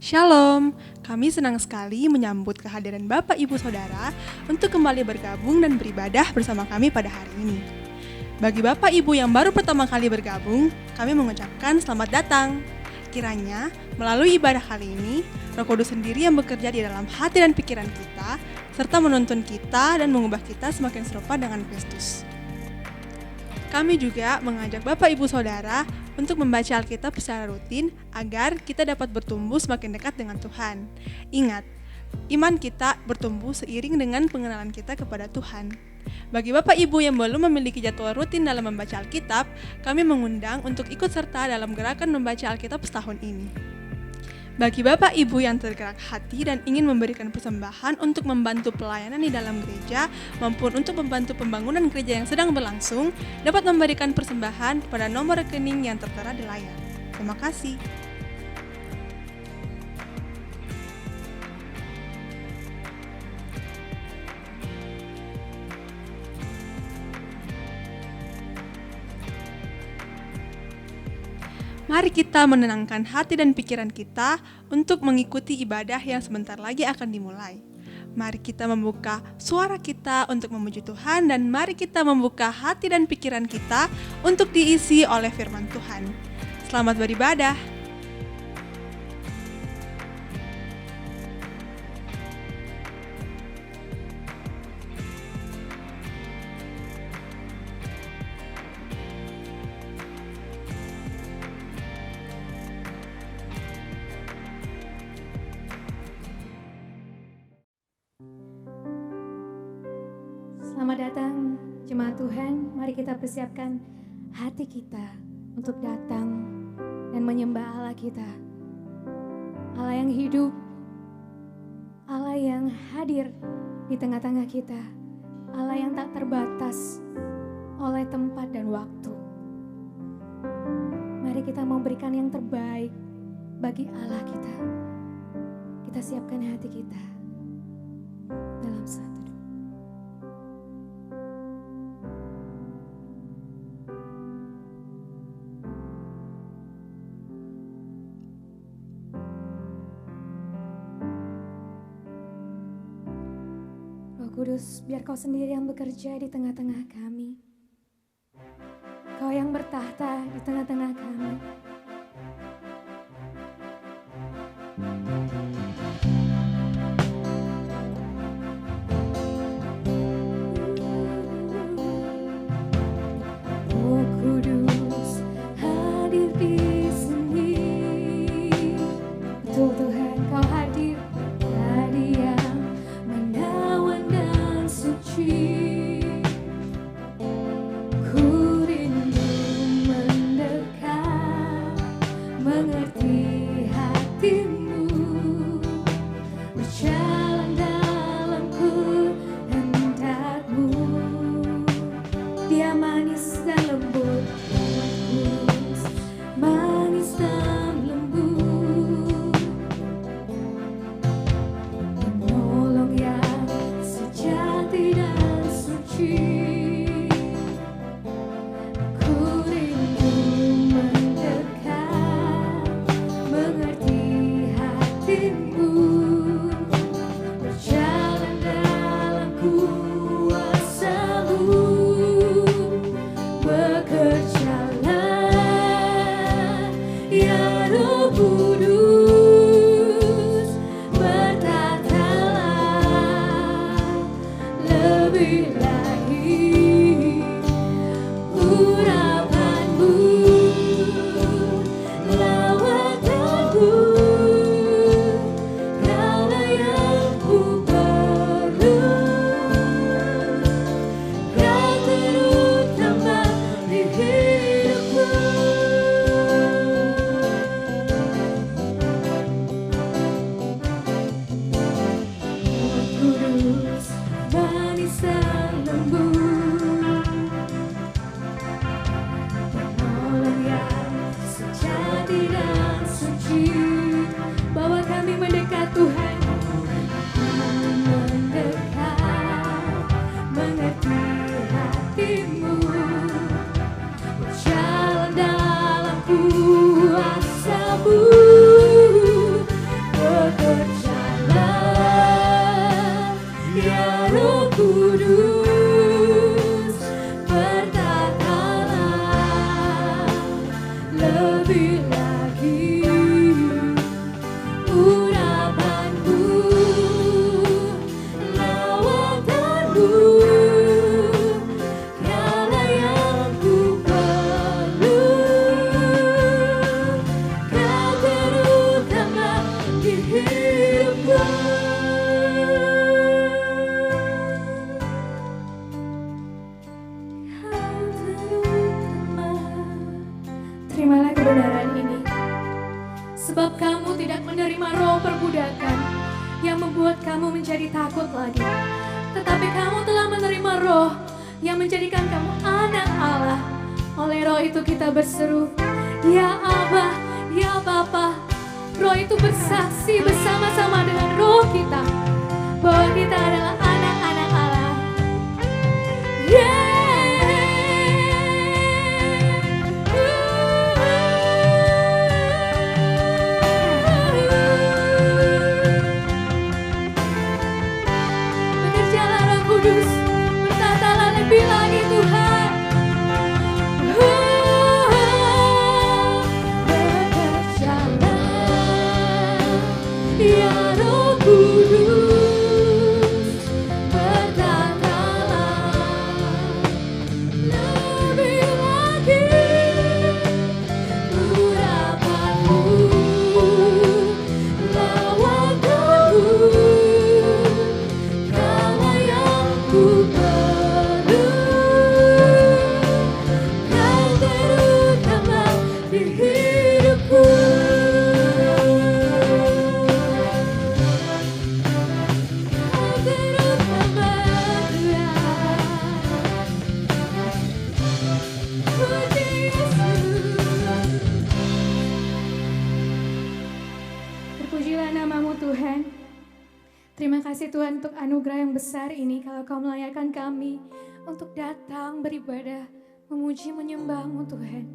Shalom, kami senang sekali menyambut kehadiran Bapak Ibu Saudara untuk kembali bergabung dan beribadah bersama kami pada hari ini. Bagi Bapak Ibu yang baru pertama kali bergabung, kami mengucapkan selamat datang. Kiranya melalui ibadah kali ini, Roh Kudus sendiri yang bekerja di dalam hati dan pikiran kita, serta menuntun kita dan mengubah kita semakin serupa dengan Kristus. Kami juga mengajak Bapak Ibu Saudara untuk membaca Alkitab secara rutin agar kita dapat bertumbuh semakin dekat dengan Tuhan. Ingat, iman kita bertumbuh seiring dengan pengenalan kita kepada Tuhan. Bagi Bapak Ibu yang belum memiliki jadwal rutin dalam membaca Alkitab, kami mengundang untuk ikut serta dalam gerakan membaca Alkitab setahun ini. Bagi Bapak Ibu yang tergerak hati dan ingin memberikan persembahan untuk membantu pelayanan di dalam gereja maupun untuk membantu pembangunan gereja yang sedang berlangsung, dapat memberikan persembahan pada nomor rekening yang tertera di layar. Terima kasih. Mari kita menenangkan hati dan pikiran kita untuk mengikuti ibadah yang sebentar lagi akan dimulai. Mari kita membuka suara kita untuk memuji Tuhan dan mari kita membuka hati dan pikiran kita untuk diisi oleh firman Tuhan. Selamat beribadah. Selamat datang jemaat Tuhan, mari kita persiapkan hati kita untuk datang dan menyembah Allah kita. Allah yang hidup, Allah yang hadir di tengah-tengah kita, Allah yang tak terbatas oleh tempat dan waktu. Mari kita memberikan yang terbaik bagi Allah kita. Kita siapkan hati kita dalam satu. Kudus, biar Kau sendiri yang bekerja di tengah-tengah kami. Kau yang bertahta di tengah-tengah kami. Oh Kudus, hadir di sini. Betul Tuhan, Kau hadir. Ku rindu mendekat, mengerti hatimu, berjalan dalam kehendakmu. Dia manis dan lembut, manis dan lembut, tidak menerima roh perbudakan yang membuat kamu menjadi takut lagi. Tetapi kamu telah menerima roh yang menjadikan kamu anak Allah. Oleh roh itu kita berseru, ya Abba, ya Bapa. Roh itu bersaksi bersama-sama dengan roh kita bahwa kita adalah anak-anak Allah. Bekerjalah Roh Kudus, berkatalah lebih lagi Tuhan. Ya Roh Kudus, berkatalah lebih lagi. Urapanmu lawan aku, Kaulah yang ku perlu. Kau terutama di hidupku. Terpujilah namamu Tuhan. Terima kasih Tuhan untuk anugerah yang besar ini kalau Kau melayakkan kami untuk datang beribadah, memuji, menyembah-Mu Tuhan.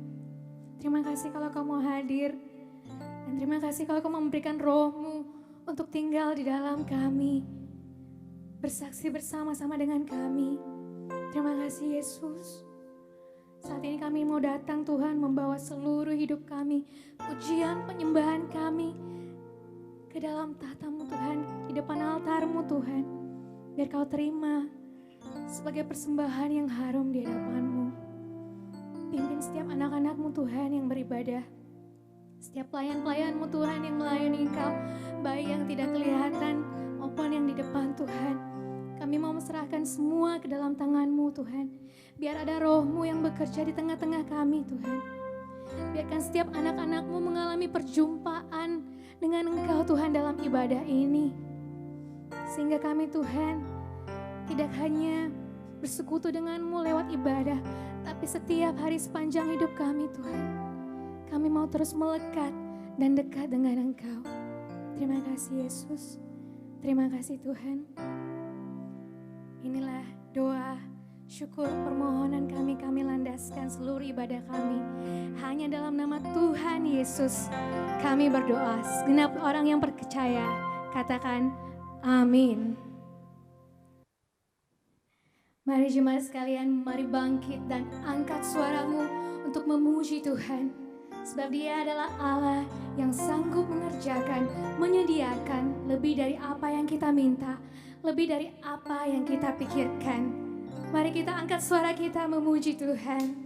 Terima kasih kalau Kau mau hadir. Dan terima kasih kalau Kau memberikan roh-Mu untuk tinggal di dalam kami. Bersaksi bersama-sama dengan kami. Terima kasih Yesus. Saat ini kami mau datang Tuhan membawa seluruh hidup kami, pujian, penyembahan kami ke dalam tahta-Mu Tuhan, di depan altar-Mu Tuhan. Biar Kau terima sebagai persembahan yang harum di hadapan-Mu. Pimpin setiap anak-anak-Mu Tuhan yang beribadah. Setiap pelayan-pelayan-Mu Tuhan yang melayani Engkau, baik yang tidak kelihatan maupun yang di depan Tuhan. Kami mau serahkan semua ke dalam tangan-Mu Tuhan. Biar ada roh-Mu yang bekerja di tengah-tengah kami Tuhan. Biarkan setiap anak-anak-Mu mengalami perjumpaan dengan Engkau Tuhan dalam ibadah ini. Sehingga kami Tuhan tidak hanya bersekutu dengan-Mu lewat ibadah, tapi setiap hari sepanjang hidup kami Tuhan, kami mau terus melekat dan dekat dengan Engkau. Terima kasih Yesus. Terima kasih Tuhan. Inilah doa, syukur, permohonan kami landaskan seluruh ibadah kami. Hanya dalam nama Tuhan Yesus kami berdoa. Segenap orang yang percaya katakan amin. Mari jemaat sekalian, mari bangkit dan angkat suaramu untuk memuji Tuhan. Sebab Dia adalah Allah yang sanggup mengerjakan, menyediakan lebih dari apa yang kita minta, lebih dari apa yang kita pikirkan. Mari kita angkat suara kita memuji Tuhan.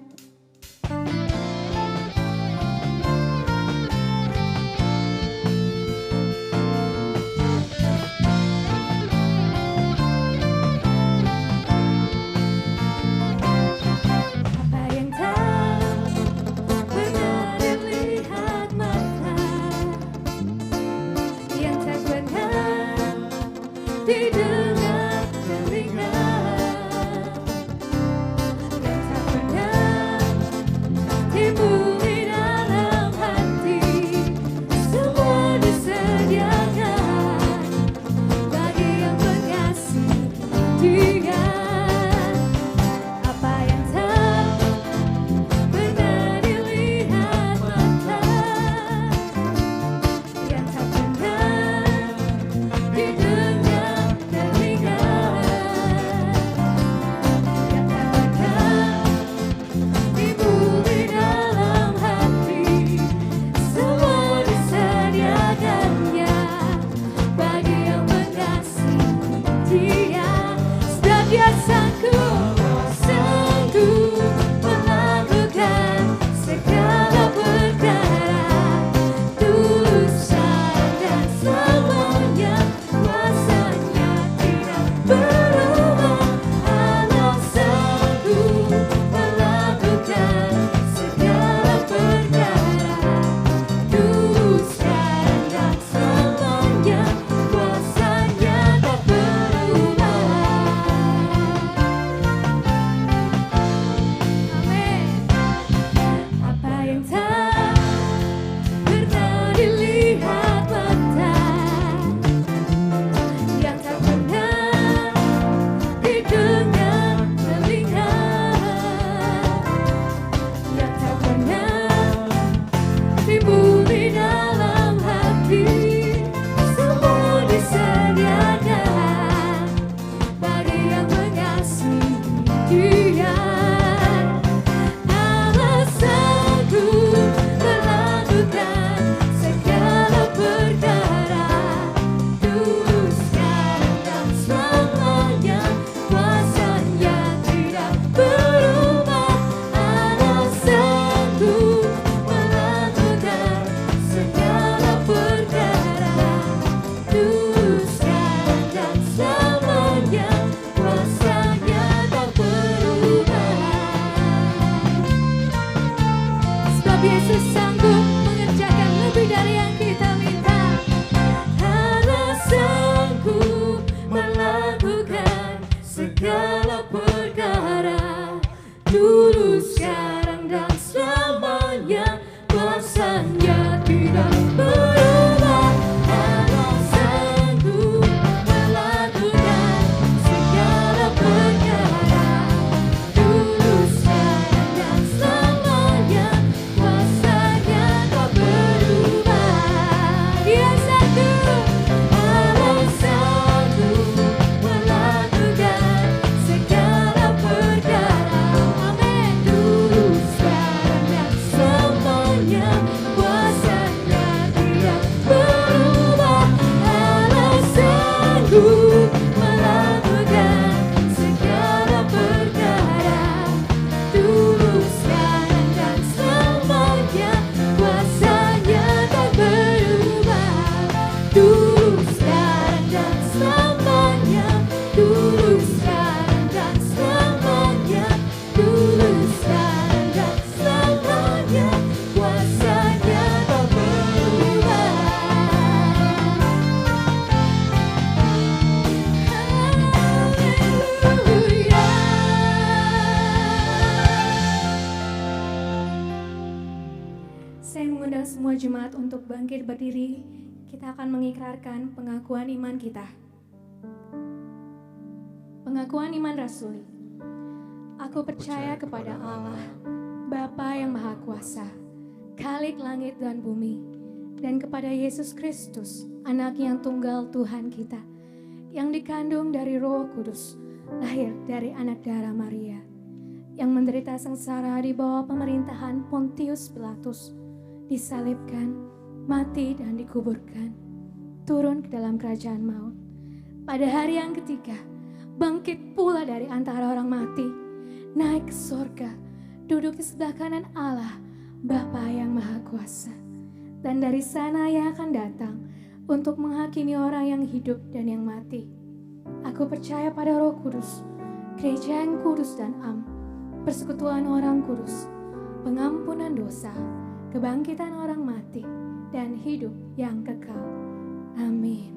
jemaat untuk bangkit berdiri. Kita akan mengikrarkan pengakuan iman kita. Pengakuan iman rasuli. Aku percaya kepada Allah, Bapa yang Maha Kuasa, Khalik langit dan bumi, dan kepada Yesus Kristus, Anak yang tunggal Tuhan kita, yang dikandung dari Roh Kudus, lahir dari anak darah Maria, yang menderita sengsara di bawah pemerintahan Pontius Pilatus, disalibkan, mati dan dikuburkan, turun ke dalam kerajaan maut. Pada hari yang ketiga, bangkit pula dari antara orang mati, naik ke sorga, duduk di sebelah kanan Allah, Bapa yang Maha Kuasa. Dan dari sana Ia akan datang untuk menghakimi orang yang hidup dan yang mati. Aku percaya pada Roh Kudus, gereja yang kudus dan am, persekutuan orang kudus, pengampunan dosa, kebangkitan orang mati, dan hidup yang kekal. Amin.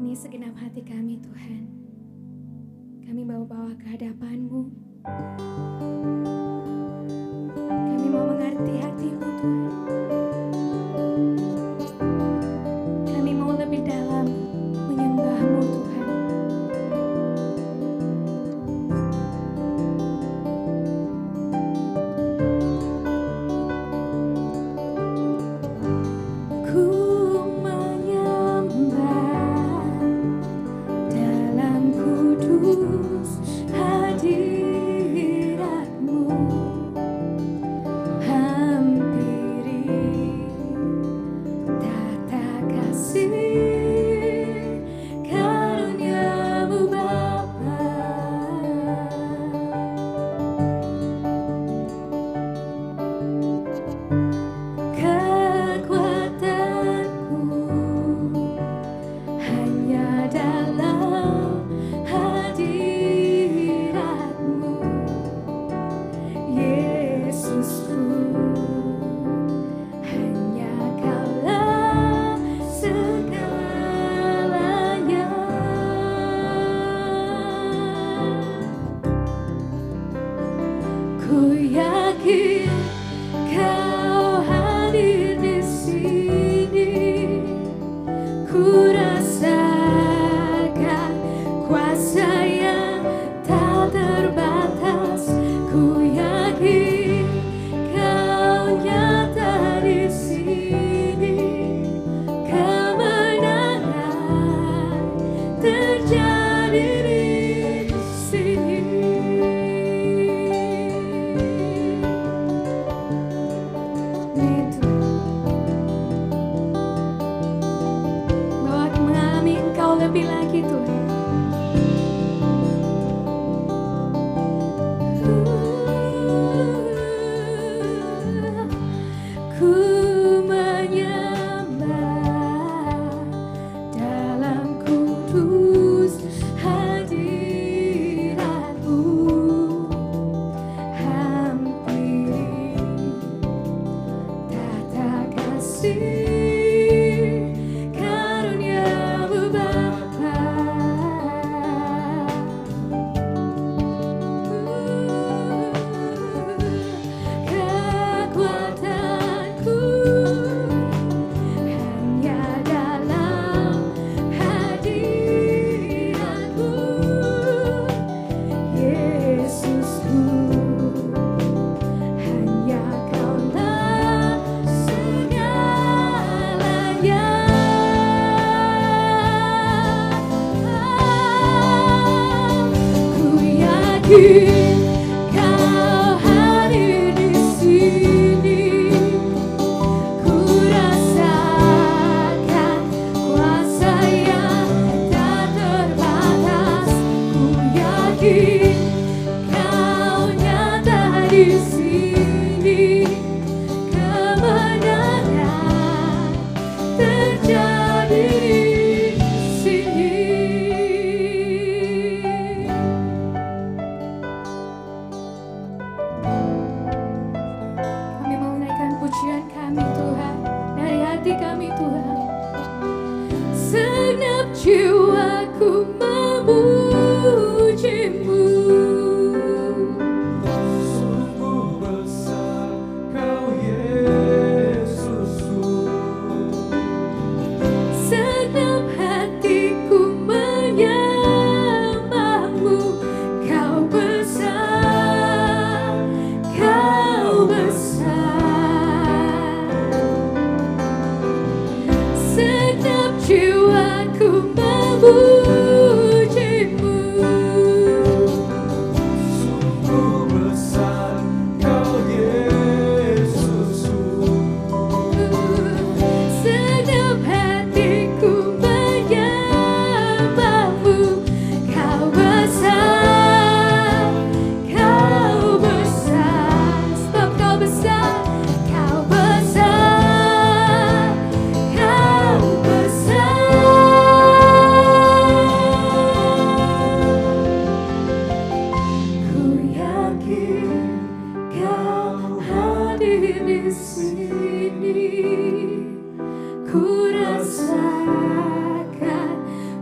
Ini segenap hati kami, Tuhan. Kami bawa ke hadapan-Mu. Kami mau mengerti hati-Mu, Tuhan. Kami mau lebih dalam menyembah-Mu, Tuhan. Ku menyembah dalam kudus hadirat-Mu, hampiri tata kasih karunia-Mu Bapa. Kekuatanku hanya dalam hadirat-Mu, Yesusku. Hanya Kaulah segalanya. Ku yakin Kau hadir di sini. Ku rasakan kuasa yang tak terbatas. Ku yakin Kau nyata di sini. Kemenangan terjadi di sini. Itu bahwa aku mengalami Engkau lebih lagi, Tuhan. Ku menyembah dalam kudus hadirat-Mu, hampiri tata kasih karunia-Mu Bapa. Kekuatanku hanya dalam hadirat-Mu, Yesusku. Hanya Kaulah segalanya. Ku yakin Kau hadir di sini. Ku rasakan kuasa yang tak terbatas. Ku yakin Kau nyata di sini. Kemenangan terjadi di sini. ku rasakan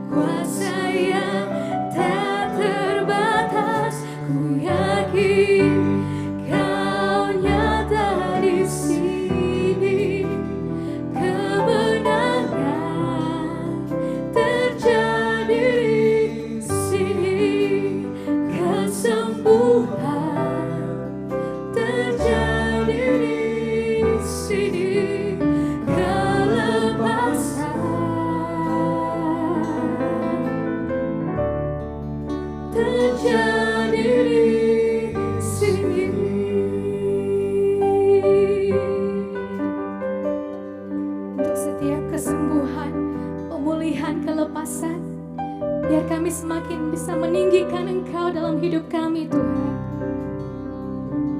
kuasa yang tak terbatas. Ku yakin Kau nyata di sini, kemenangan terjadi di sini, kesembuhan terjadi di sini, kelepasan terjadi di sini. Untuk setiap kesembuhan, pemulihan, kelepasan, biar kami semakin bisa meninggikan Engkau dalam hidup kami, Tuhan.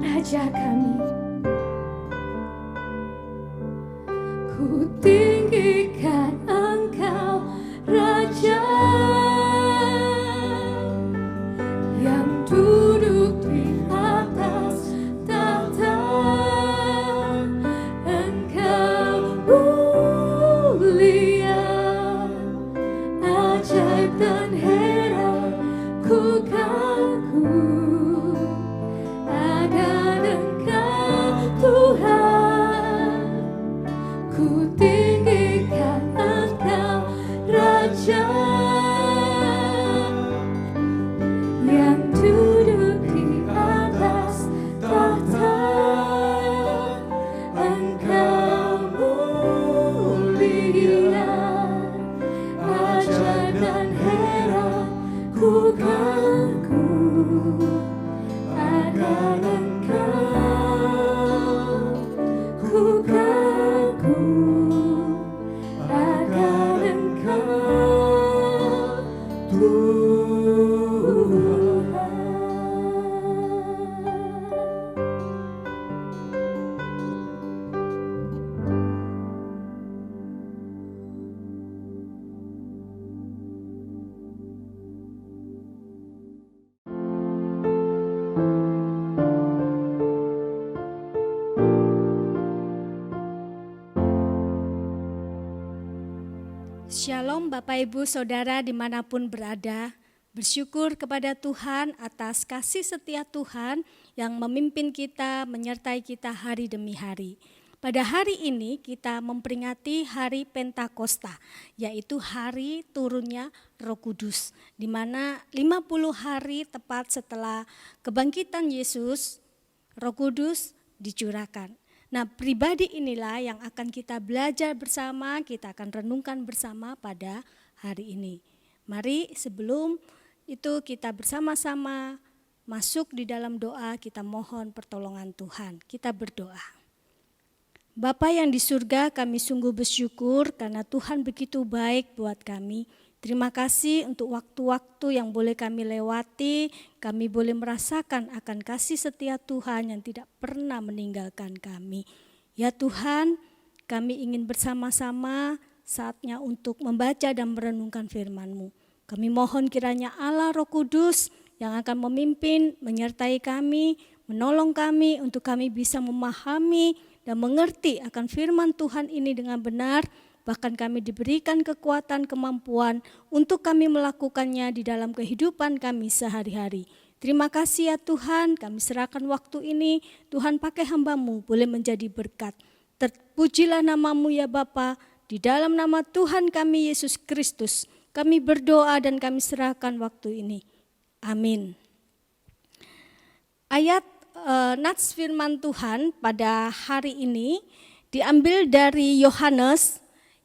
Raja kami, ku tinggikan Engkau, Raja yang duduk di atas tahta. Engkau mulia, ajaib dan heran ku kagum akan Engkau, Tuhan. Ku tinggikan Engkau, Raja yang duduk di atas tahta. Engkau mulia, ajaib dan heran ku kagum akan Engkau, ku kagum akan Engkau, Tuhan. Shalom Bapak Ibu Saudara dimanapun berada, bersyukur kepada Tuhan atas kasih setia Tuhan yang memimpin kita, menyertai kita hari demi hari. Pada hari ini kita memperingati hari Pentakosta, yaitu hari turunnya Roh Kudus, di mana 50 hari tepat setelah kebangkitan Yesus, Roh Kudus dicurahkan. Nah, pribadi inilah yang akan kita belajar bersama, kita akan renungkan bersama pada hari ini. Mari sebelum itu kita bersama-sama masuk di dalam doa, kita mohon pertolongan Tuhan. Kita berdoa. Bapa yang di surga, kami sungguh bersyukur karena Tuhan begitu baik buat kami. Terima kasih untuk waktu-waktu yang boleh kami lewati, kami boleh merasakan akan kasih setia Tuhan yang tidak pernah meninggalkan kami. Ya Tuhan, kami ingin bersama-sama saatnya untuk membaca dan merenungkan firman-Mu. Kami mohon kiranya Allah Roh Kudus yang akan memimpin, menyertai kami, menolong kami untuk kami bisa memahami dan mengerti akan firman Tuhan ini dengan benar. Bahkan kami diberikan kekuatan, kemampuan untuk kami melakukannya di dalam kehidupan kami sehari-hari. Terima kasih ya Tuhan, kami serahkan waktu ini, Tuhan pakai hamba-Mu boleh menjadi berkat. Terpujilah nama-Mu ya Bapa, di dalam nama Tuhan kami Yesus Kristus, kami berdoa dan kami serahkan waktu ini. Amin. Ayat nats firman Tuhan pada hari ini diambil dari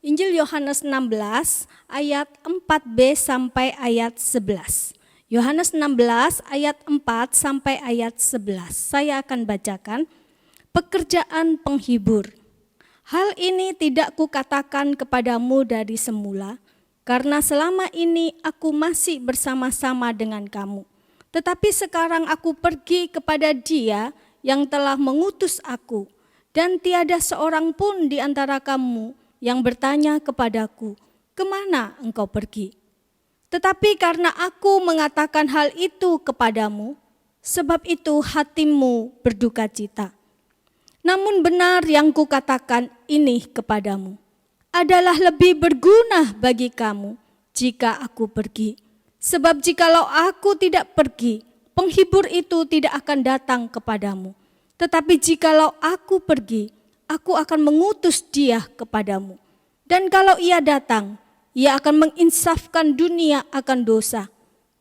Injil Yohanes 16 ayat 4b sampai ayat 11. Yohanes 16 ayat 4 sampai ayat 11. Saya akan bacakan. Pekerjaan penghibur. Hal ini tidak kukatakan kepadamu dari semula, karena selama ini aku masih bersama-sama dengan kamu. Tetapi sekarang aku pergi kepada Dia yang telah mengutus aku, dan tiada seorang pun di antara kamu yang bertanya kepadaku, kemana engkau pergi? Tetapi karena aku mengatakan hal itu kepadamu, sebab itu hatimu berduka cita. Namun benar yang kukatakan ini kepadamu, adalah lebih berguna bagi kamu jika aku pergi. Sebab jikalau aku tidak pergi, penghibur itu tidak akan datang kepadamu. Tetapi jikalau aku pergi, aku akan mengutus dia kepadamu. Dan kalau ia datang, ia akan menginsafkan dunia akan dosa,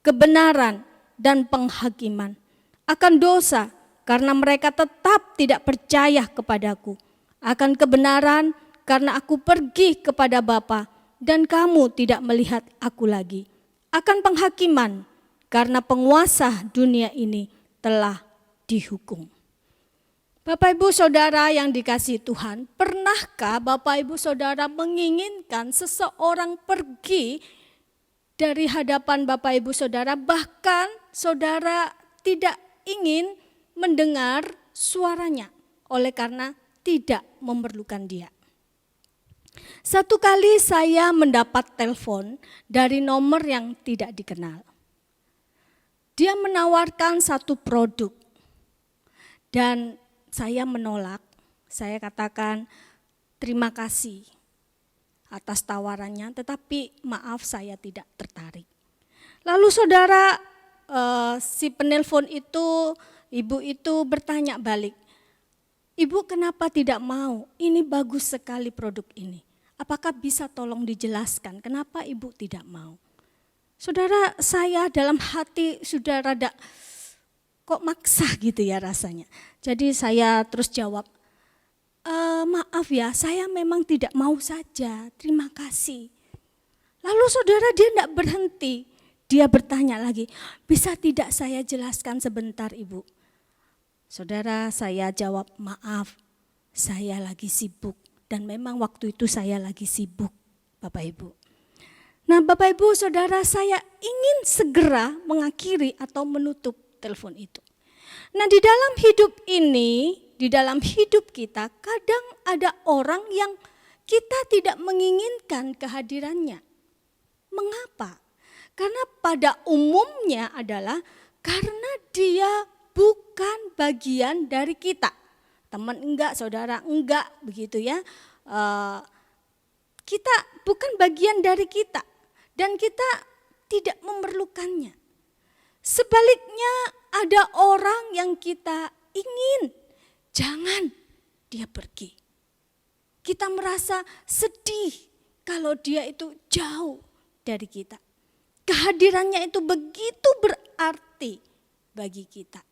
kebenaran, dan penghakiman. Akan dosa, karena mereka tetap tidak percaya kepadaku. Akan kebenaran, karena aku pergi kepada Bapa, dan kamu tidak melihat aku lagi. Akan penghakiman, karena penguasa dunia ini telah dihukum. Bapak Ibu Saudara yang dikasihi Tuhan, pernahkah Bapak Ibu Saudara menginginkan seseorang pergi dari hadapan Bapak Ibu Saudara, bahkan saudara tidak ingin mendengar suaranya oleh karena tidak memerlukan dia? Satu kali saya mendapat telepon dari nomor yang tidak dikenal. Dia menawarkan satu produk dan saya menolak. Saya katakan terima kasih atas tawarannya, tetapi maaf saya tidak tertarik. Lalu saudara, si penelpon itu, ibu itu bertanya balik, "Ibu kenapa tidak mau? Ini bagus sekali produk ini. Apakah bisa tolong dijelaskan kenapa ibu tidak mau?" Saudara, saya dalam hati sudah rada kok maksa gitu ya rasanya. Jadi saya terus jawab, "Maaf ya, saya memang tidak mau saja, terima kasih." Lalu saudara, dia tidak berhenti. Dia bertanya lagi, "Bisa tidak saya jelaskan sebentar ibu?" Saudara, saya jawab, "Maaf, saya lagi sibuk." Dan memang waktu itu saya lagi sibuk, Bapak Ibu. Nah Bapak Ibu Saudara, saya ingin segera mengakhiri atau menutup telepon itu. Nah di dalam hidup ini, di dalam hidup kita kadang ada orang yang kita tidak menginginkan kehadirannya. Mengapa? Karena pada umumnya adalah karena dia bukan bagian dari kita. Teman enggak, saudara enggak, begitu ya. Kita bukan bagian dari kita dan kita tidak memerlukannya. Sebaliknya ada orang yang kita ingin, jangan dia pergi. Kita merasa sedih kalau dia itu jauh dari kita. Kehadirannya itu begitu berarti bagi kita.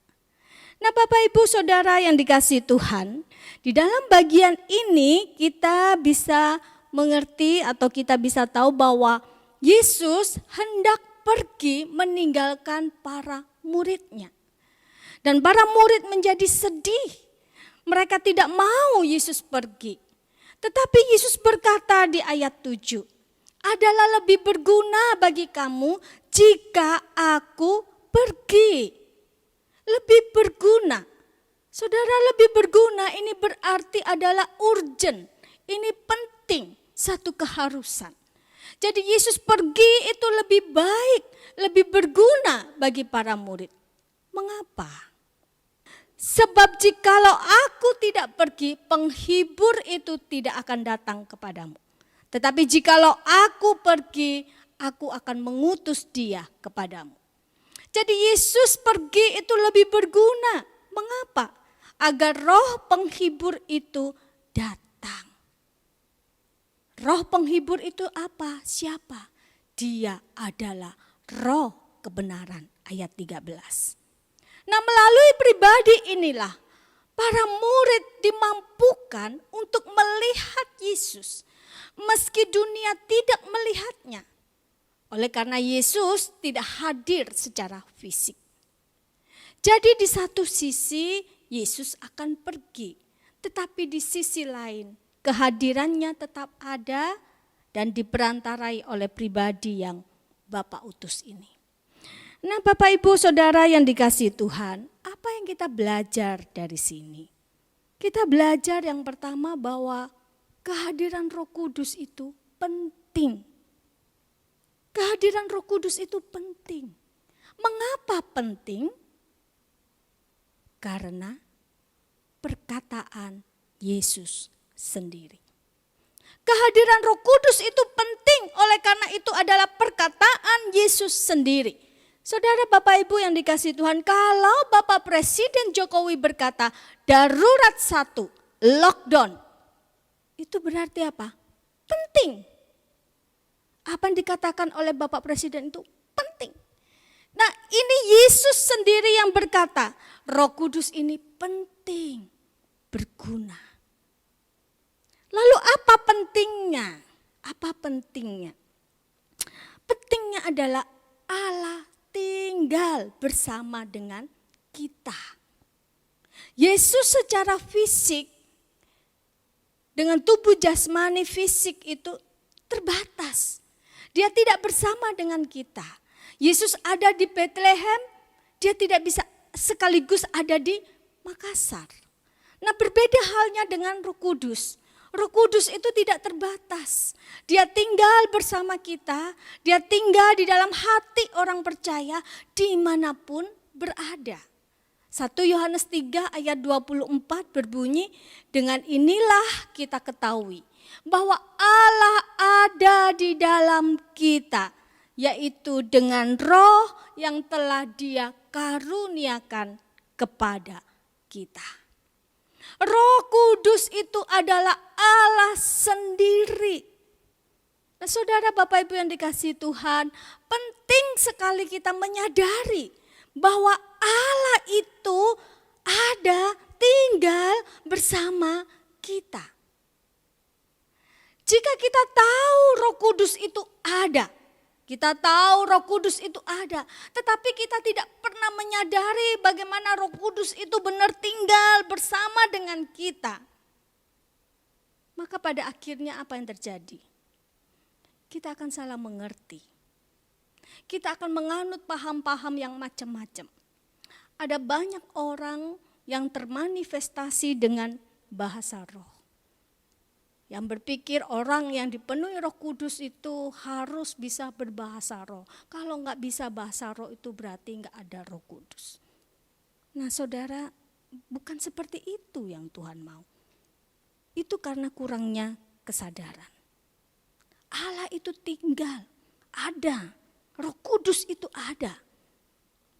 Nah Bapak Ibu Saudara yang dikasihi Tuhan, di dalam bagian ini kita bisa mengerti atau kita bisa tahu bahwa Yesus hendak pergi meninggalkan para muridnya. Dan para murid menjadi sedih. Mereka tidak mau Yesus pergi. Tetapi Yesus berkata di ayat 7, "Adalah lebih berguna bagi kamu jika aku pergi." Lebih berguna. Saudara, lebih berguna ini berarti adalah urgent. Ini penting, satu keharusan. Jadi Yesus pergi itu lebih baik, lebih berguna bagi para murid. Mengapa? Sebab jikalau aku tidak pergi, penghibur itu tidak akan datang kepadamu. Tetapi jikalau aku pergi, aku akan mengutus dia kepadamu. Jadi Yesus pergi itu lebih berguna. Mengapa? Agar roh penghibur itu datang. Roh penghibur itu apa? Siapa? Dia adalah roh kebenaran, ayat 13. Nah melalui pribadi inilah para murid dimampukan untuk melihat Yesus. Meski dunia tidak melihatnya. Oleh karena Yesus tidak hadir secara fisik. Jadi di satu sisi Yesus akan pergi. Tetapi di sisi lain kehadirannya tetap ada dan diperantarai oleh pribadi yang Bapa utus ini. Nah Bapak Ibu Saudara yang dikasihi Tuhan, apa yang kita belajar dari sini? Kita belajar yang pertama bahwa kehadiran Roh Kudus itu penting. Kehadiran Roh Kudus itu penting. Mengapa penting? Karena perkataan Yesus sendiri. Kehadiran Roh Kudus itu penting, oleh karena itu adalah perkataan Yesus sendiri. Saudara Bapak Ibu yang dikasihi Tuhan, kalau Bapak Presiden Jokowi berkata darurat 1, lockdown, itu berarti apa? Penting. Apa yang dikatakan oleh Bapak Presiden itu penting. Nah, ini Yesus sendiri yang berkata, Roh Kudus ini penting, berguna. Lalu apa pentingnya? Apa pentingnya? Pentingnya adalah Allah tinggal bersama dengan kita. Yesus secara fisik, dengan tubuh jasmani fisik itu terbatas. Dia tidak bersama dengan kita. Yesus ada di Bethlehem, dia tidak bisa sekaligus ada di Makassar. Nah, berbeda halnya dengan Roh Kudus. Roh Kudus itu tidak terbatas. Dia tinggal bersama kita, dia tinggal di dalam hati orang percaya dimanapun berada. 1 Yohanes 3 ayat 24 berbunyi, dengan inilah kita ketahui bahwa Allah ada di dalam kita, yaitu dengan Roh yang telah Dia karuniakan kepada kita. Roh Kudus itu adalah Allah sendiri. Nah, saudara Bapak Ibu yang dikasihi Tuhan, penting sekali kita menyadari bahwa Allah itu ada, tinggal bersama kita. Jika kita tahu Roh Kudus itu ada, kita tahu Roh Kudus itu ada, tetapi kita tidak pernah menyadari bagaimana Roh Kudus itu benar tinggal bersama dengan kita. Maka pada akhirnya apa yang terjadi? Kita akan salah mengerti. Kita akan menganut paham-paham yang macam-macam. Ada banyak orang yang termanifestasi dengan bahasa roh. Yang berpikir orang yang dipenuhi Roh Kudus itu harus bisa berbahasa roh. Kalau enggak bisa bahasa roh itu berarti enggak ada Roh Kudus. Nah, saudara, bukan seperti itu yang Tuhan mau. Itu karena kurangnya kesadaran. Allah itu tinggal, ada. Roh Kudus itu ada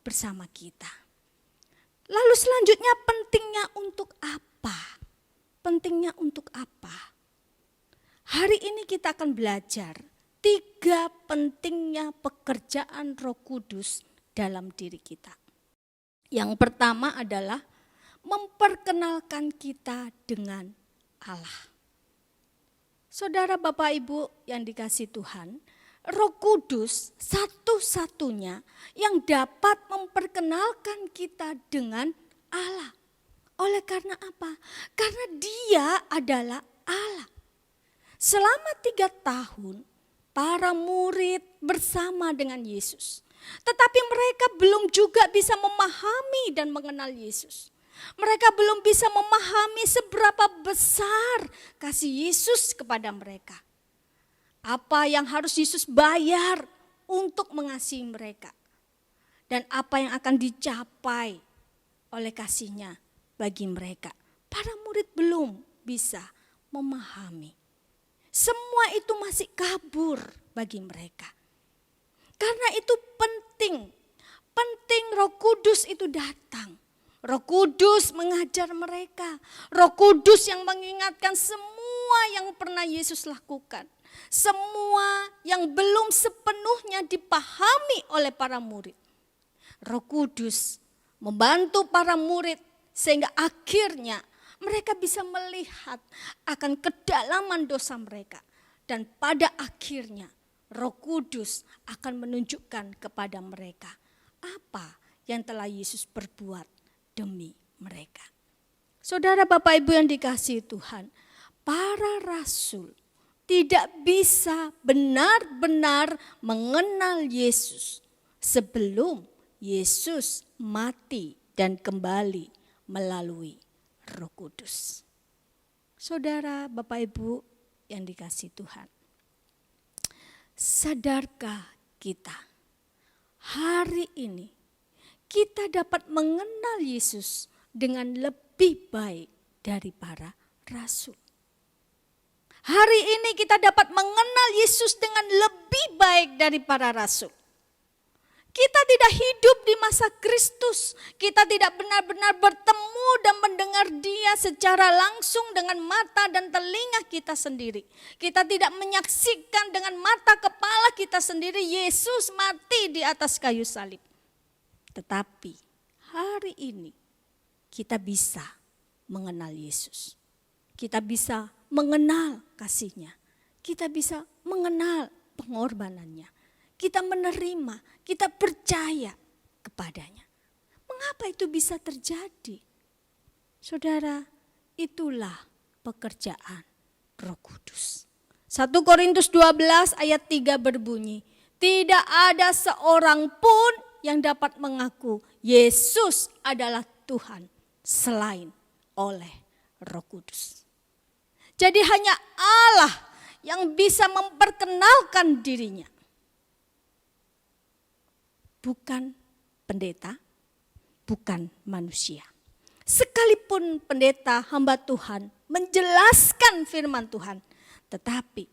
bersama kita. Lalu selanjutnya pentingnya untuk apa? Pentingnya untuk apa? Hari ini kita akan belajar 3 pentingnya pekerjaan Roh Kudus dalam diri kita. Yang pertama adalah memperkenalkan kita dengan Allah. Saudara Bapak Ibu yang dikasihi Tuhan, Roh Kudus satu-satunya yang dapat memperkenalkan kita dengan Allah. Oleh karena apa? Karena Dia adalah Allah. Selama 3 tahun, para murid bersama dengan Yesus. Tetapi mereka belum juga bisa memahami dan mengenal Yesus. Mereka belum bisa memahami seberapa besar kasih Yesus kepada mereka. Apa yang harus Yesus bayar untuk mengasihi mereka. Dan apa yang akan dicapai oleh kasih-Nya bagi mereka. Para murid belum bisa memahami. Semua itu masih kabur bagi mereka. Karena itu penting Roh Kudus itu datang. Roh Kudus mengajar mereka. Roh Kudus yang mengingatkan semua yang pernah Yesus lakukan. Semua yang belum sepenuhnya dipahami oleh para murid. Roh Kudus membantu para murid sehingga akhirnya mereka bisa melihat akan kedalaman dosa mereka. Dan pada akhirnya Roh Kudus akan menunjukkan kepada mereka apa yang telah Yesus perbuat demi mereka. Saudara Bapak Ibu yang dikasihi Tuhan, para rasul tidak bisa benar-benar mengenal Yesus sebelum Yesus mati dan kembali melalui Roh Kudus. Saudara Bapak Ibu yang dikasihi Tuhan, sadarkah kita hari ini kita dapat mengenal Yesus dengan lebih baik dari para rasul? Hari ini kita dapat mengenal Yesus dengan lebih baik dari para rasul. Kita tidak hidup di masa Kristus. Kita tidak benar-benar bertemu dan mendengar Dia secara langsung dengan mata dan telinga kita sendiri. Kita tidak menyaksikan dengan mata kepala kita sendiri Yesus mati di atas kayu salib. Tetapi hari ini kita bisa mengenal Yesus. Kita bisa mengenal kasih-Nya. Kita bisa mengenal pengorbanannya. Kita menerima, kita percaya kepadanya. Mengapa itu bisa terjadi? Saudara, itulah pekerjaan Roh Kudus. 1 Korintus 12 ayat 3 berbunyi, tidak ada seorang pun yang dapat mengaku Yesus adalah Tuhan selain oleh Roh Kudus. Jadi hanya Allah yang bisa memperkenalkan dirinya. Bukan pendeta, bukan manusia. Sekalipun pendeta hamba Tuhan menjelaskan firman Tuhan, tetapi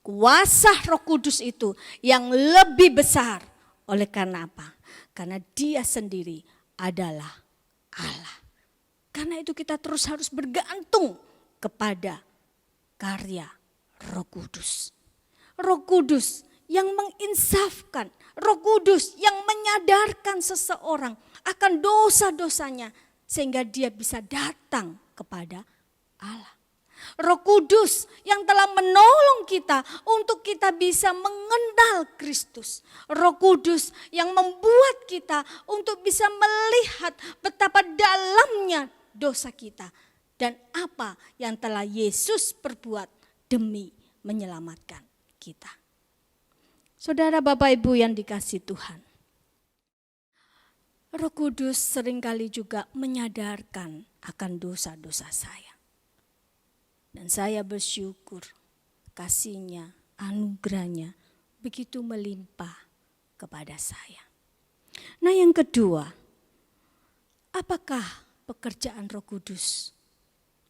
kuasa Roh Kudus itu yang lebih besar. Oleh karena apa? Karena Dia sendiri adalah Allah. Karena itu kita terus harus bergantung kepada karya Roh Kudus. Roh Kudus yang menginsafkan, Roh Kudus yang menyadarkan seseorang akan dosa-dosanya sehingga dia bisa datang kepada Allah. Roh Kudus yang telah menolong kita untuk kita bisa mengenal Kristus. Roh Kudus yang membuat kita untuk bisa melihat betapa dalamnya dosa kita dan apa yang telah Yesus perbuat demi menyelamatkan kita. Saudara Bapak Ibu yang dikasihi Tuhan, Roh Kudus seringkali juga menyadarkan akan dosa-dosa saya. Dan saya bersyukur kasih-Nya, anugerah-Nya begitu melimpah kepada saya. Nah yang kedua, apakah pekerjaan Roh Kudus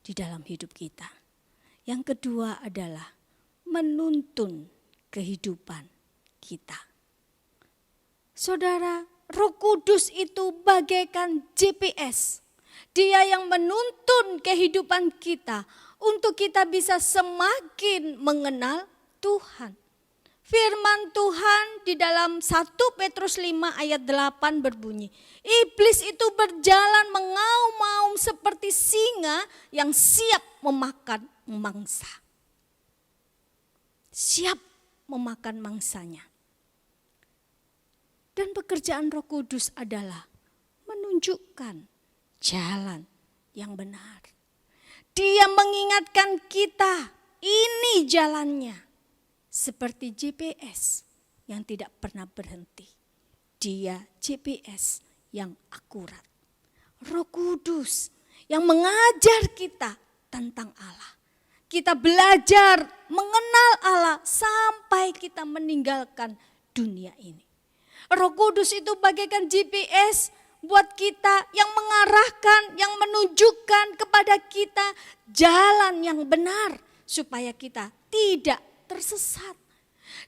di dalam hidup kita? Yang kedua adalah menuntun kehidupan kita. Saudara, Roh Kudus itu bagaikan GPS. Dia yang menuntun kehidupan kita untuk kita bisa semakin mengenal Tuhan. Firman Tuhan di dalam 1 Petrus 5 ayat 8 berbunyi, iblis itu berjalan mengaum-ngaum seperti singa yang siap memakan mangsa. Siap memakan mangsanya. Dan pekerjaan Roh Kudus adalah menunjukkan jalan yang benar. Dia mengingatkan kita, ini jalannya. Seperti GPS yang tidak pernah berhenti. Dia GPS yang akurat. Roh Kudus yang mengajar kita tentang Allah. Kita belajar mengenal Allah sampai kita meninggalkan dunia ini. Roh Kudus itu bagaikan GPS buat kita yang mengarahkan, yang menunjukkan kepada kita jalan yang benar supaya kita tidak tersesat.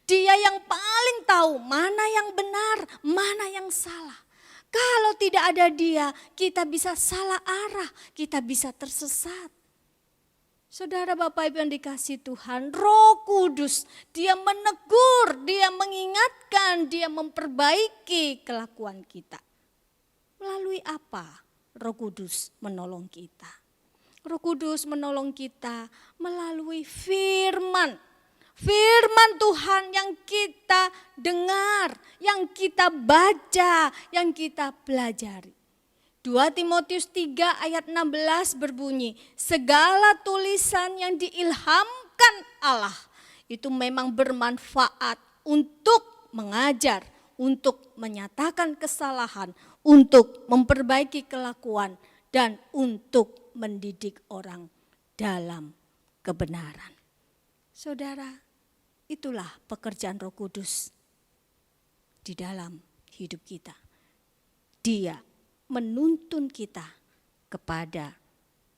Dia yang paling tahu mana yang benar, mana yang salah. Kalau tidak ada Dia, kita bisa salah arah, kita bisa tersesat. Saudara Bapak Ibu yang dikasihi Tuhan, Roh Kudus, Dia menegur, Dia mengingatkan, Dia memperbaiki kelakuan kita. Melalui apa Roh Kudus menolong kita? Roh Kudus menolong kita melalui firman. Firman Tuhan yang kita dengar, yang kita baca, yang kita pelajari. 2 Timotius 3 ayat 16 berbunyi, segala tulisan yang diilhamkan Allah itu memang bermanfaat untuk mengajar, untuk menyatakan kesalahan, untuk memperbaiki kelakuan, dan untuk mendidik orang dalam kebenaran. Saudara, itulah pekerjaan Roh Kudus di dalam hidup kita. Dia menuntun kita kepada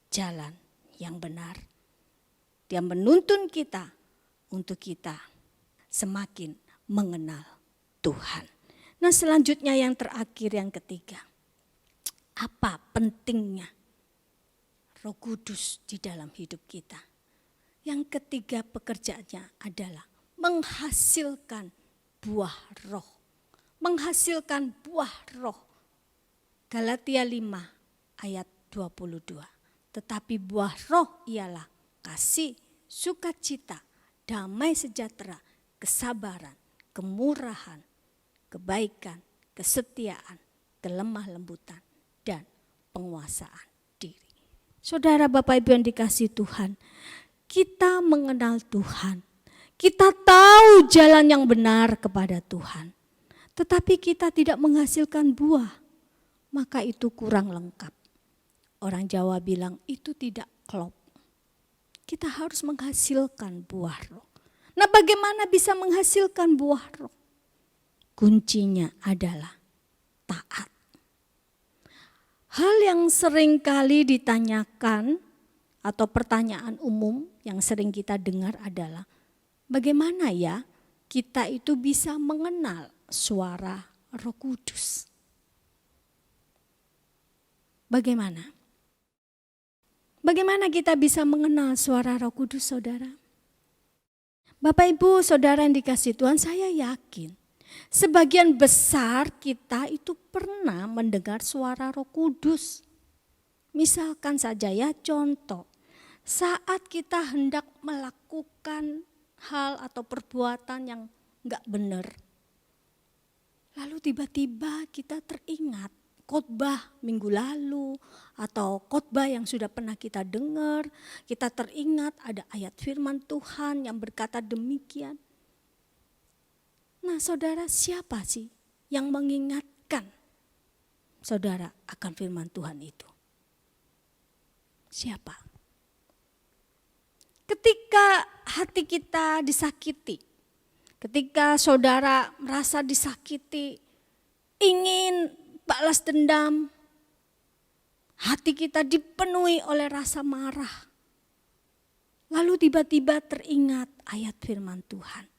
jalan yang benar. Dia menuntun kita untuk kita semakin mengenal Tuhan. Nah, selanjutnya yang terakhir, yang ketiga. Apa pentingnya Roh Kudus di dalam hidup kita? Yang ketiga pekerjaannya adalah menghasilkan buah roh. Menghasilkan buah roh. Galatia 5 ayat 22. Tetapi buah roh ialah kasih, sukacita, damai sejahtera, kesabaran, kemurahan, kebaikan, kesetiaan, kelemah lembutan, dan penguasaan diri. Saudara Bapak Ibu yang dikasihi Tuhan, kita mengenal Tuhan. Kita tahu jalan yang benar kepada Tuhan. Tetapi kita tidak menghasilkan buah, maka itu kurang lengkap. Orang Jawa bilang itu tidak klop. Kita harus menghasilkan buah roh. Nah, bagaimana bisa menghasilkan buah roh? Kuncinya adalah taat. Hal yang sering kali ditanyakan atau pertanyaan umum yang sering kita dengar adalah, bagaimana ya kita itu bisa mengenal suara Roh Kudus? Bagaimana? Bagaimana kita bisa mengenal suara Roh Kudus, saudara? Bapak Ibu, saudara yang dikasihi Tuhan, saya yakin sebagian besar kita itu pernah mendengar suara Roh Kudus. Misalkan saja ya, contoh, saat kita hendak melakukan hal atau perbuatan yang enggak benar, lalu tiba-tiba kita teringat khotbah minggu lalu atau khotbah yang sudah pernah kita dengar, kita teringat ada ayat firman Tuhan yang berkata demikian. Nah, saudara, siapa sih yang mengingatkan saudara akan firman Tuhan itu? Siapa? Ketika hati kita disakiti, ketika saudara merasa disakiti, ingin balas dendam, hati kita dipenuhi oleh rasa marah. Lalu tiba-tiba teringat ayat firman Tuhan.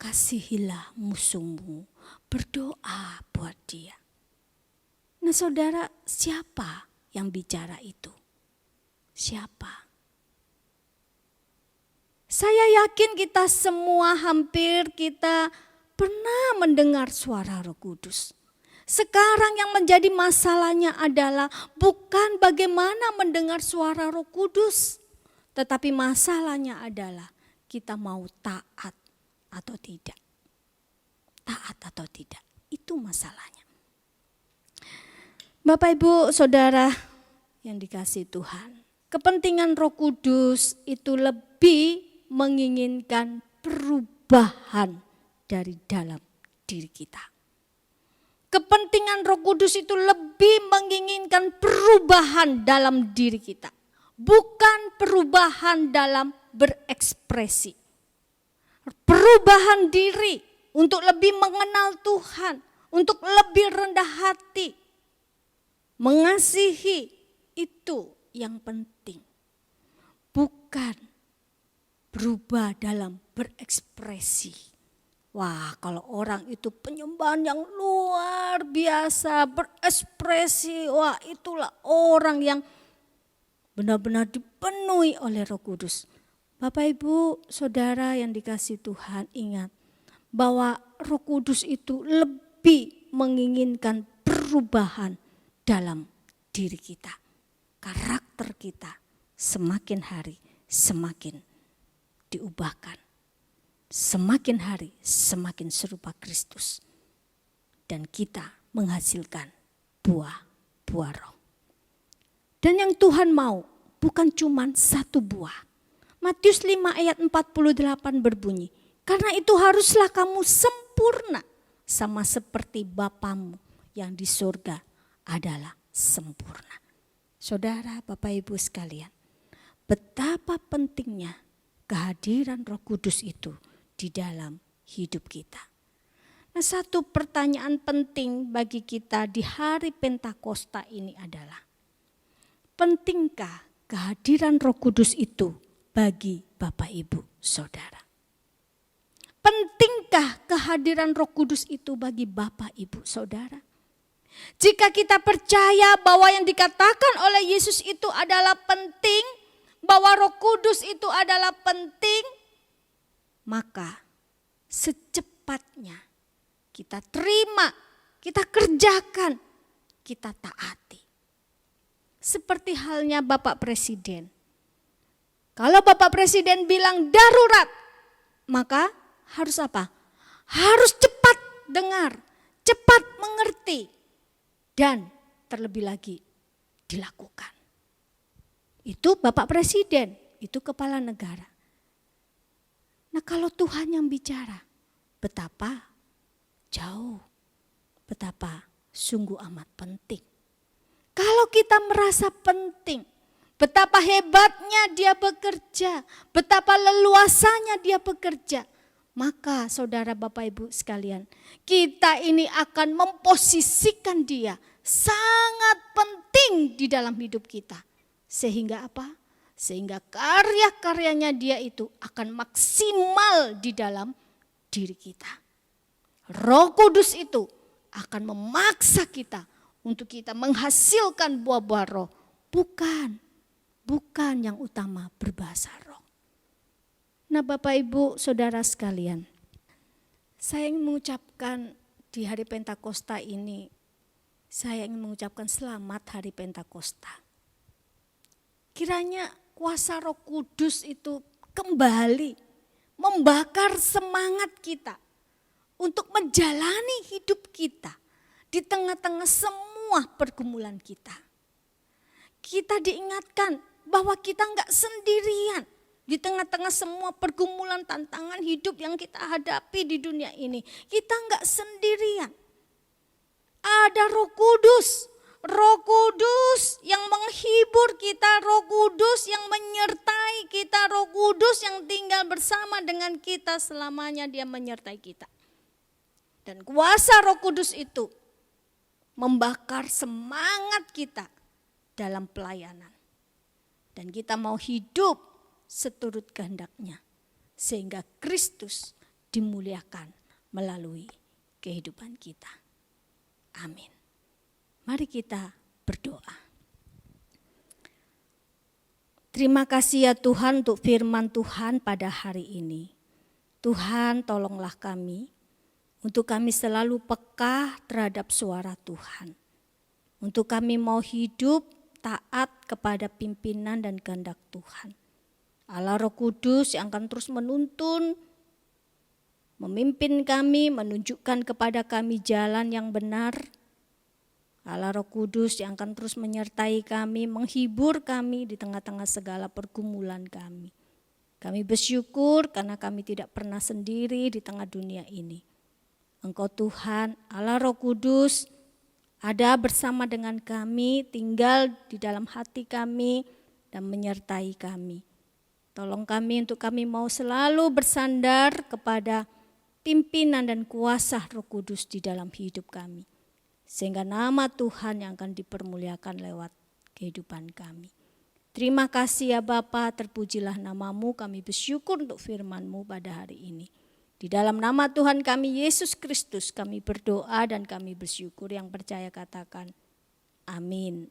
Kasihilah musuhmu, berdoa buat dia. Nah, saudara, siapa yang bicara itu? Siapa? Saya yakin kita semua, hampir kita pernah mendengar suara Roh Kudus. Sekarang yang menjadi masalahnya adalah bukan bagaimana mendengar suara Roh Kudus, tetapi masalahnya adalah kita mau taat atau tidak. Taat atau tidak, itu masalahnya. Bapak Ibu Saudara yang dikasihi Tuhan, kepentingan Roh Kudus itu lebih menginginkan perubahan dari dalam diri kita. Kepentingan Roh Kudus itu lebih menginginkan perubahan dalam diri kita, bukan perubahan dalam berekspresi. Perubahan diri untuk lebih mengenal Tuhan, untuk lebih rendah hati, mengasihi, itu yang penting. Bukan berubah dalam berekspresi. Wah, kalau orang itu penyembahan yang luar biasa, berekspresi, wah itulah orang yang benar-benar dipenuhi oleh Roh Kudus. Bapak Ibu Saudara yang dikasihi Tuhan, ingat bahwa Roh Kudus itu lebih menginginkan perubahan dalam diri kita. Karakter kita semakin hari semakin diubahkan. Semakin hari semakin serupa Kristus. Dan kita menghasilkan buah roh. Dan yang Tuhan mau bukan cuma satu buah. Matius 5 ayat 48 berbunyi, karena itu haruslah kamu sempurna sama seperti Bapamu yang di surga adalah sempurna. Saudara, Bapak Ibu sekalian, betapa pentingnya kehadiran Roh Kudus itu di dalam hidup kita. Nah, satu pertanyaan penting bagi kita di hari Pentakosta ini adalah, pentingkah kehadiran Roh Kudus itu bagi Bapak Ibu Saudara? Pentingkah kehadiran Roh Kudus itu bagi Bapak Ibu Saudara? Jika kita percaya bahwa yang dikatakan oleh Yesus itu adalah penting, bahwa Roh Kudus itu adalah penting, maka secepatnya kita terima, kita kerjakan, kita taati. Seperti halnya Bapak Presiden. Kalau Bapak Presiden bilang darurat, maka harus apa? Harus cepat dengar, cepat mengerti, dan terlebih lagi dilakukan. Itu Bapak Presiden, itu kepala negara. Nah, kalau Tuhan yang bicara, betapa jauh, betapa sungguh amat penting. Kalau kita merasa penting, betapa hebatnya dia bekerja, betapa leluasanya dia bekerja, maka saudara Bapak Ibu sekalian, kita ini akan memposisikan dia sangat penting di dalam hidup kita. Sehingga apa? Sehingga karya-karyanya dia itu akan maksimal di dalam diri kita. Roh Kudus itu akan memaksa kita untuk kita menghasilkan buah-buah roh. Bukan yang utama berbahasa roh. Nah Bapak Ibu Saudara sekalian, saya ingin mengucapkan di hari Pentakosta ini, saya ingin mengucapkan selamat hari Pentakosta. Kiranya kuasa Roh Kudus itu kembali membakar semangat kita untuk menjalani hidup kita di tengah-tengah semua pergumulan kita. Kita diingatkan bahwa kita enggak sendirian di tengah-tengah semua pergumulan tantangan hidup yang kita hadapi di dunia ini. Kita enggak sendirian. Ada Roh Kudus. Roh Kudus yang menghibur kita, Roh Kudus yang menyertai kita, Roh Kudus yang tinggal bersama dengan kita selamanya, dia menyertai kita. Dan kuasa Roh Kudus itu membakar semangat kita dalam pelayanan. Dan kita mau hidup seturut kehendak-Nya sehingga Kristus dimuliakan melalui kehidupan kita. Amin. Mari kita berdoa. Terima kasih ya Tuhan untuk firman Tuhan pada hari ini. Tuhan tolonglah kami untuk kami selalu peka terhadap suara Tuhan. Untuk kami mau hidup taat kepada pimpinan dan kehendak Tuhan. Allah Roh Kudus yang akan terus menuntun, memimpin kami, menunjukkan kepada kami jalan yang benar. Allah Roh Kudus yang akan terus menyertai kami, menghibur kami di tengah-tengah segala pergumulan kami. Kami bersyukur karena kami tidak pernah sendiri di tengah dunia ini. Engkau Tuhan, Allah Roh Kudus, ada bersama dengan kami, tinggal di dalam hati kami dan menyertai kami. Tolong kami untuk kami mau selalu bersandar kepada pimpinan dan kuasa Roh Kudus di dalam hidup kami. Sehingga nama Tuhan yang akan dipermuliakan lewat kehidupan kami. Terima kasih ya Bapa, terpujilah namamu, kami bersyukur untuk firman-Mu pada hari ini. Di dalam nama Tuhan kami Yesus Kristus kami berdoa dan kami bersyukur, yang percaya katakan amin.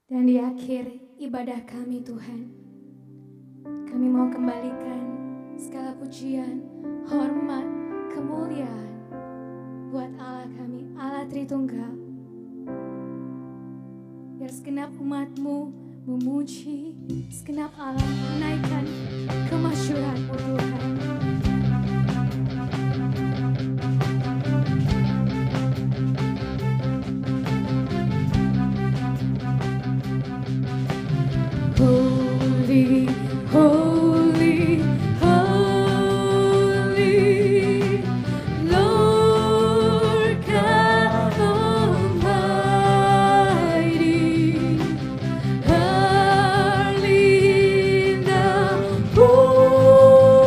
Dan di akhir ibadah kami Tuhan, kami mau kembalikan segala pujian, hormat, kemuliaan buat Allah kami, Allah Tritunggal. Biar segenap umat-Mu memuji, segenap Allah menaikkan kemasyhuran-Mu Tuhan. Holy, holy, holy, Lord God Almighty, early in the morning.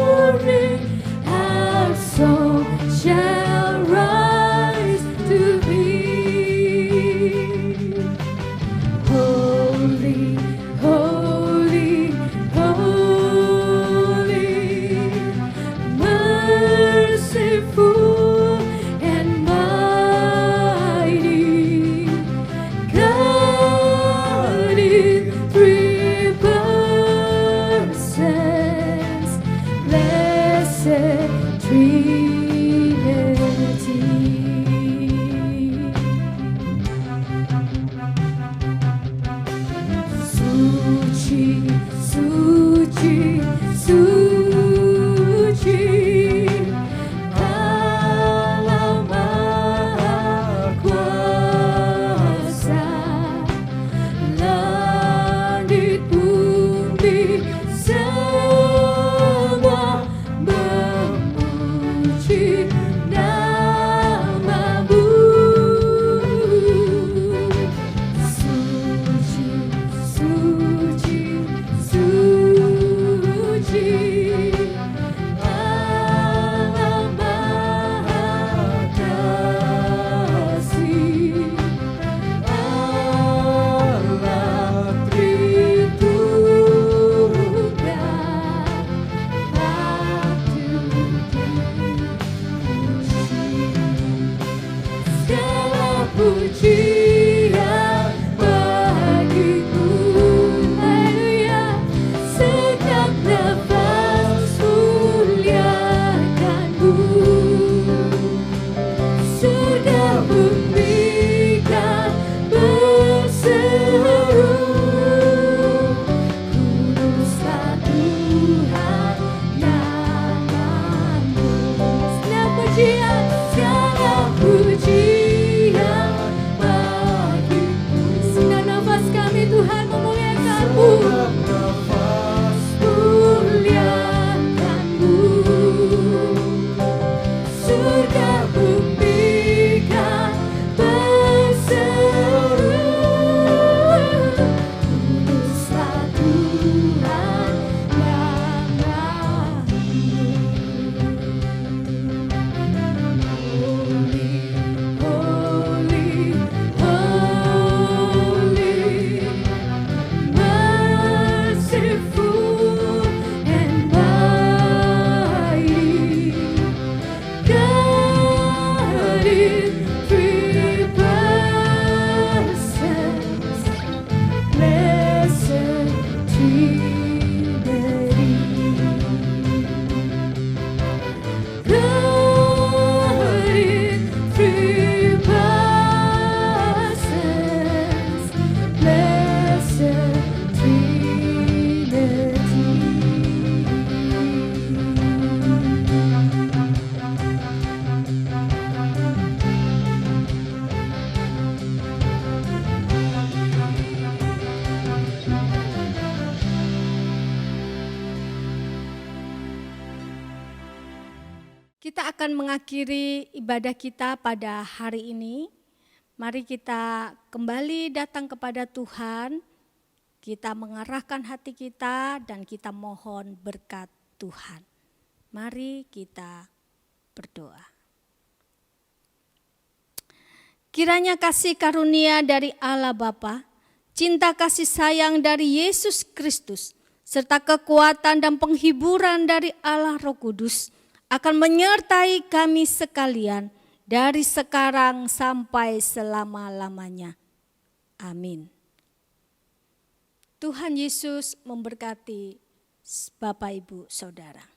segala pujian bagiku. Haleluya, setiap nafas muliakanmu. Sudah buktikan berseru, kuduslah Tuhan namamu. Segala pujian, segala pujian bagimu. Segala nafas kami Tuhan memuliakanmu. Muliakanmu. Surga buktikan berseru, kuduslah Tuhan namamu. Holy, holy, merciful and mighty, God in three persons, blessed Trinity. God in three persons, blessed Trinity. Kita akan mengakhiri ibadah kita pada hari ini. Mari kita kembali datang kepada Tuhan. Kita mengarahkan hati kita dan kita mohon berkat Tuhan. Mari kita berdoa. Kiranya kasih karunia dari Allah Bapa, cinta kasih sayang dari Yesus Kristus, serta kekuatan dan penghiburan dari Allah Roh Kudus akan menyertai kami sekalian dari sekarang sampai selama-lamanya. Amin. Tuhan Yesus memberkati Bapak, Ibu, Saudara.